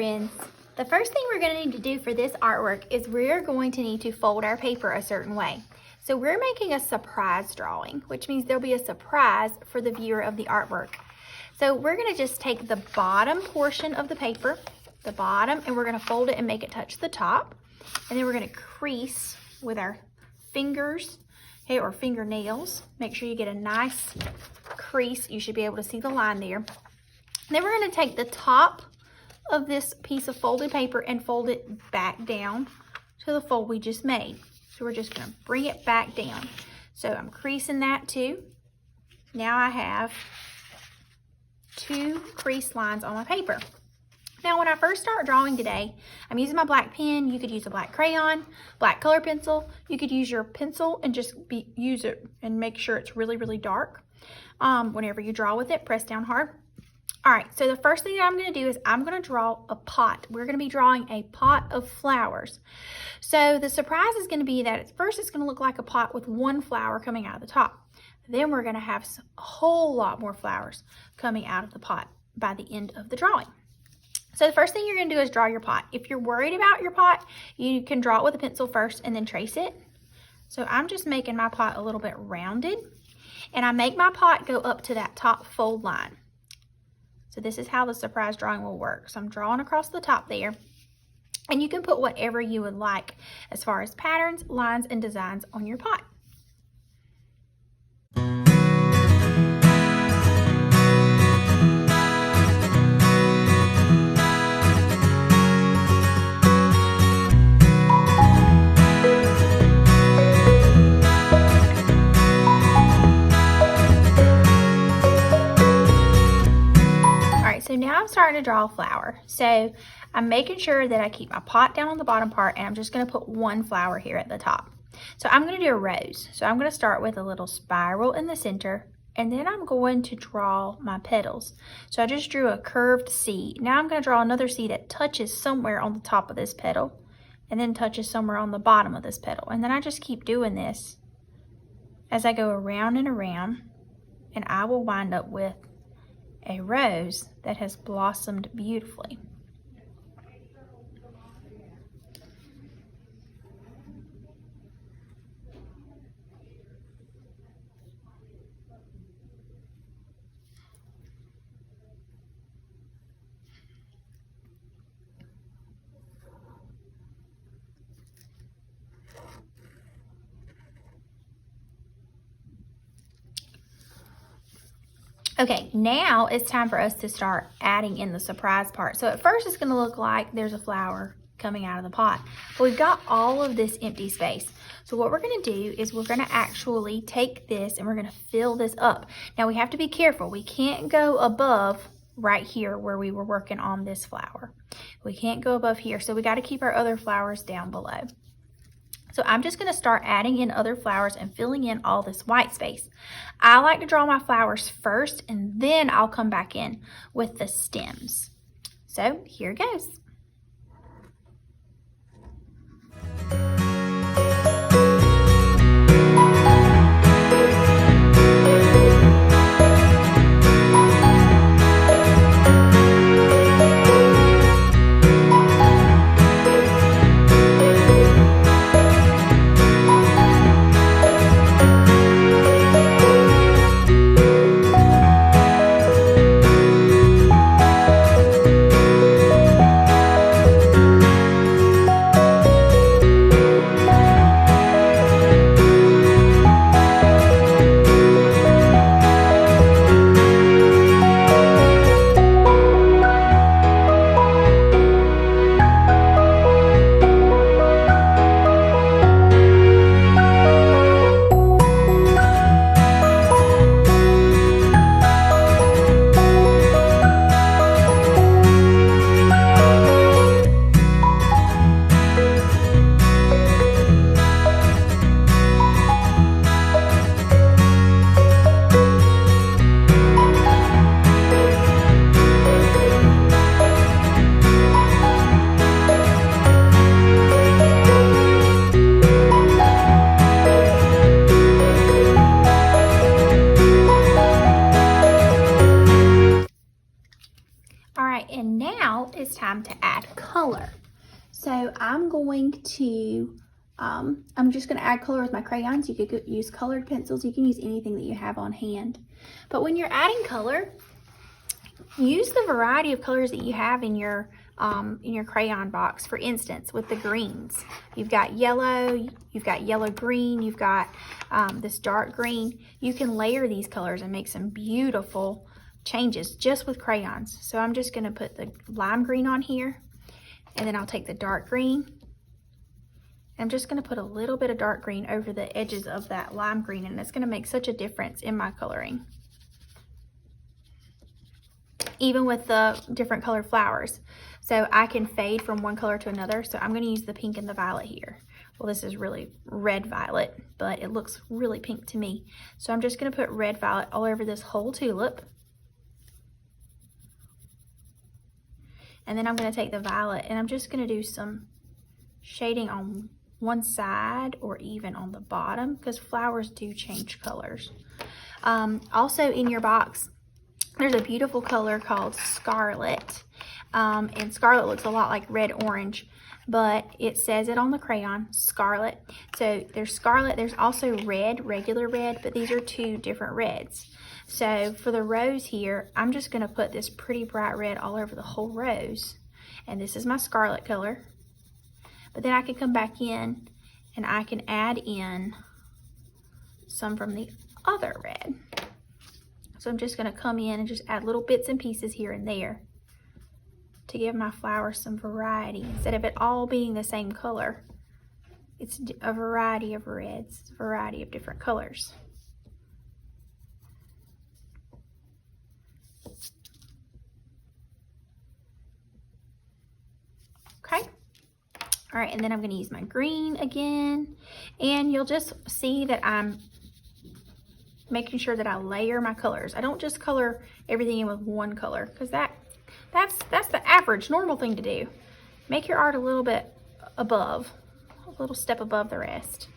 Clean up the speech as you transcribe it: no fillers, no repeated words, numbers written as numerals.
friends. The first thing we're going to need to do for this artwork is we're going to need to fold our paper a certain way. So we're making a surprise drawing, which means there'll be a surprise for the viewer of the artwork. So we're going to just take the bottom portion of the paper, the bottom, and we're going to fold it and make it touch the top. And then we're going to crease with our fingers, okay, or fingernails. Make sure you get a nice crease. You should be able to see the line there. Then we're going to take the top of this piece of folded paper and fold it back down to the fold we just made. So we're just going to bring it back down. So I'm creasing that too. Now I have 2 crease lines on my paper. Now when I first start drawing today, I'm using my black pen. You could use a black crayon, black color pencil. You could use your pencil and just use it and make sure it's really, really dark. Whenever you draw with it, press down hard. All right, so the first thing that I'm going to do is I'm going to draw a pot. We're going to be drawing a pot of flowers. So the surprise is going to be that at first it's going to look like a pot with 1 flower coming out of the top. Then we're going to have a whole lot more flowers coming out of the pot by the end of the drawing. So the first thing you're going to do is draw your pot. If you're worried about your pot, you can draw it with a pencil first and then trace it. So I'm just making my pot a little bit rounded, and I make my pot go up to that top fold line. So this is how the surprise drawing will work. So I'm drawing across the top there, and you can put whatever you would like as far as patterns, lines, and designs on your pot. So now I'm starting to draw a flower. So I'm making sure that I keep my pot down on the bottom part, and I'm just going to put 1 flower here at the top. So I'm going to do a rose. So I'm going to start with a little spiral in the center, and then I'm going to draw my petals. So I just drew a curved C. Now I'm going to draw another C that touches somewhere on the top of this petal, and then touches somewhere on the bottom of this petal. And then I just keep doing this as I go around and around, and I will wind up with a rose that has blossomed beautifully. Okay, now it's time for us to start adding in the surprise part. So at first it's going to look like there's a flower coming out of the pot, but we've got all of this empty space. So what we're going to do is we're going to actually take this and we're going to fill this up. Now we have to be careful. We can't go above right here where we were working on this flower. We can't go above here, so we got to keep our other flowers down below. So I'm just going to start adding in other flowers and filling in all this white space. I like to draw my flowers first, and then I'll come back in with the stems. So here goes. So I'm just going to add color with my crayons. You could use colored pencils. You can use anything that you have on hand. But when you're adding color, use the variety of colors that you have in your crayon box. For instance, with the greens, you've got yellow green, you've got this dark green. You can layer these colors and make some beautiful changes just with crayons. So I'm just going to put the lime green on here, and then I'll take the dark green. I'm just going to put a little bit of dark green over the edges of that lime green, and it's going to make such a difference in my coloring, even with the different colored flowers. So I can fade from one color to another. So I'm going to use the pink and the violet here. Well, this is really red violet, but it looks really pink to me. So I'm just going to put red violet all over this whole tulip. And then I'm going to take the violet, and I'm just going to do some shading on one side or even on the bottom, because flowers do change colors. Also in your box, there's a beautiful color called Scarlet. And Scarlet looks a lot like red orange, but it says it on the crayon, Scarlet. So there's Scarlet, there's also red, regular red, but these are two different reds. So for the rose here, I'm just going to put this pretty bright red all over the whole rose. And this is my Scarlet color. But then I can come back in and I can add in some from the other red. So I'm just going to come in and just add little bits and pieces here and there to give my flowers some variety. Instead of it all being the same color, it's a variety of reds, a variety of different colors. Okay. All right, and then I'm going to use my green again, and you'll just see that I'm making sure that I layer my colors. I don't just color everything in with one color, because that's the average, normal thing to do. Make your art a little bit above, a little step above the rest.